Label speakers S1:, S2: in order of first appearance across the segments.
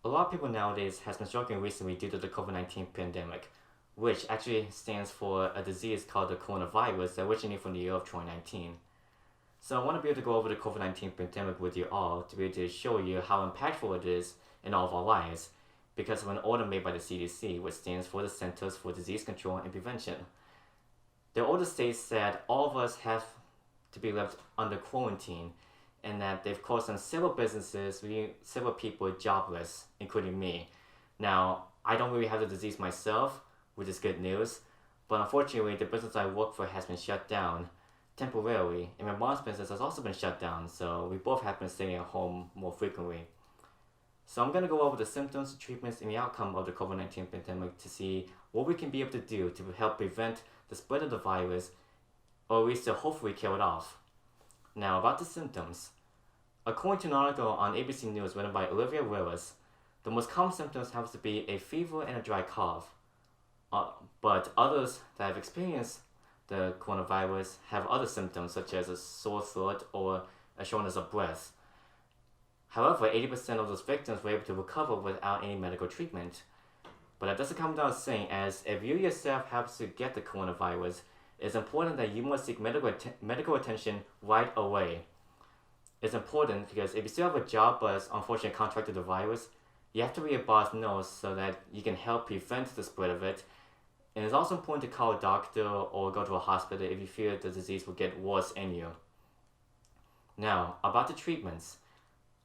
S1: A lot of people nowadays has been struggling recently due to the COVID-19 pandemic, which actually stands for a disease called the coronavirus that originated from the year of 2019. So I want to be able to go over the COVID-19 pandemic with you all to be able to show you how impactful it is in all of our lives because of an order made by the CDC, which stands for the Centers for Disease Control and Prevention. The order states that all of us have to be left under quarantine and that they've caused several businesses, several people jobless, including me. Now, I don't really have the disease myself, which is good news, but unfortunately the business I work for has been shut down temporarily, and my mom's business has also been shut down, so we both have been staying at home more frequently. So I'm going to go over the symptoms, treatments, and the outcome of the COVID-19 pandemic to see what we can be able to do to help prevent the spread of the virus, or at least to hopefully kill it off. Now, about the symptoms. According to an article on ABC News written by Olivia Willis, the most common symptoms have to be a fever and a dry cough. But others that have experienced the coronavirus have other symptoms such as a sore throat or a shortness of breath. However, 80% of those victims were able to recover without any medical treatment. But that doesn't come without saying, as if you yourself happen to get the coronavirus, it's important that you must seek medical attention right away. It's important because if you still have a job but unfortunately contracted the virus, you have to let your boss know so that you can help prevent the spread of it. And it's also important to call a doctor or go to a hospital if you fear the disease will get worse in you. Now, about the treatments.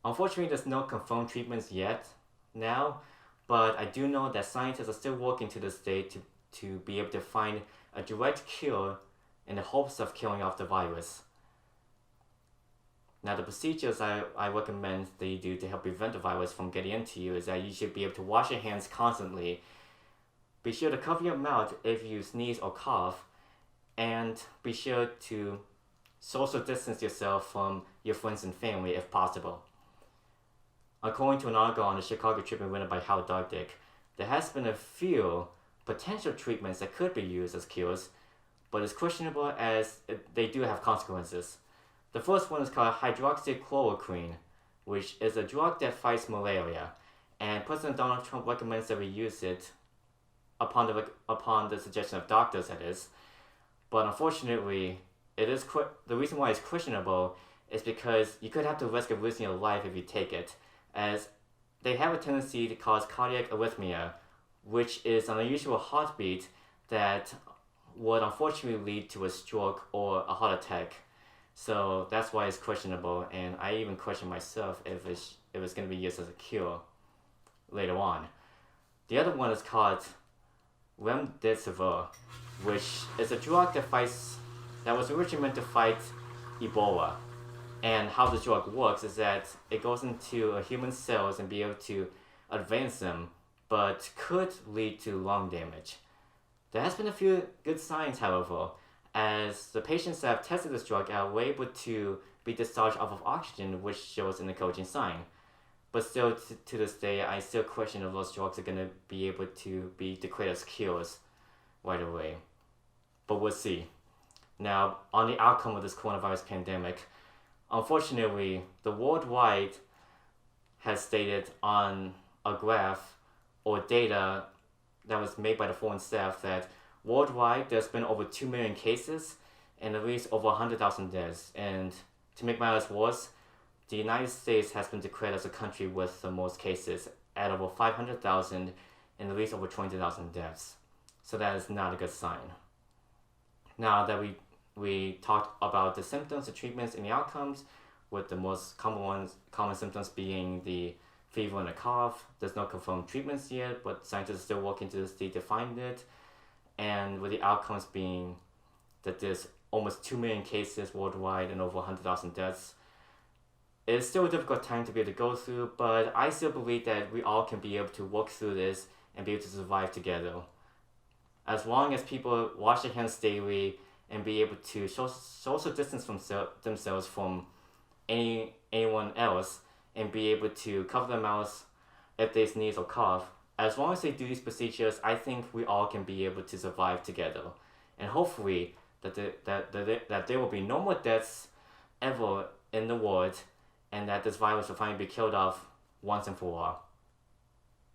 S1: Unfortunately, there's no confirmed treatments yet now, but I do know that scientists are still working to this day to be able to find a direct cure in the hopes of killing off the virus. Now, the procedures I recommend that you do to help prevent the virus from getting into you is that you should be able to wash your hands constantly. Be sure to cover your mouth if you sneeze or cough, and be sure to social distance yourself from your friends and family if possible. According to an article on the Chicago Tribune written by Howard Dardick, there has been a few potential treatments that could be used as cures, but it's questionable as they do have consequences. The first one is called Hydroxychloroquine, which is a drug that fights malaria, and President Donald Trump recommends that we use it upon the suggestion of doctors, that is. But unfortunately, the reason why it's questionable is because you could have the risk of losing your life if you take it, as they have a tendency to cause cardiac arrhythmia, which is an unusual heartbeat that would unfortunately lead to a stroke or a heart attack. So that's why it's questionable, and I even question myself if it's going to be used as a cure later on. The other one is called remdesivir, which is a drug that was originally meant to fight Ebola. And how the drug works is that it goes into human cells and be able to advance them, but could lead to lung damage. There has been a few good signs, however, as the patients that have tested this drug were able to be discharged off of oxygen, which shows an encouraging sign. But still, to this day, I still question if those drugs are going to be able to be declared as cures right away. But we'll see. Now, on the outcome of this coronavirus pandemic, unfortunately, the worldwide has stated on a graph or data that was made by the foreign staff that worldwide there's been over 2 million cases and at least over 100,000 deaths. And to make matters worse, the United States has been declared as a country with the most cases at over 500,000 and at least over 20,000 deaths. So that is not a good sign. Now that we talked about the symptoms, the treatments, and the outcomes, with the most common symptoms being the fever and a cough. There's no confirmed treatments yet, but scientists are still working to this day to find it. And with the outcomes being that there's almost 2 million cases worldwide and over 100,000 deaths, it's still a difficult time to be able to go through, but I still believe that we all can be able to work through this and be able to survive together. As long as people wash their hands daily and be able to social distance themselves from anyone else and be able to cover their mouths if they sneeze or cough, as long as they do these procedures, I think we all can be able to survive together. And hopefully that there will be no more deaths ever in the world, and that this virus will finally be killed off once and for all.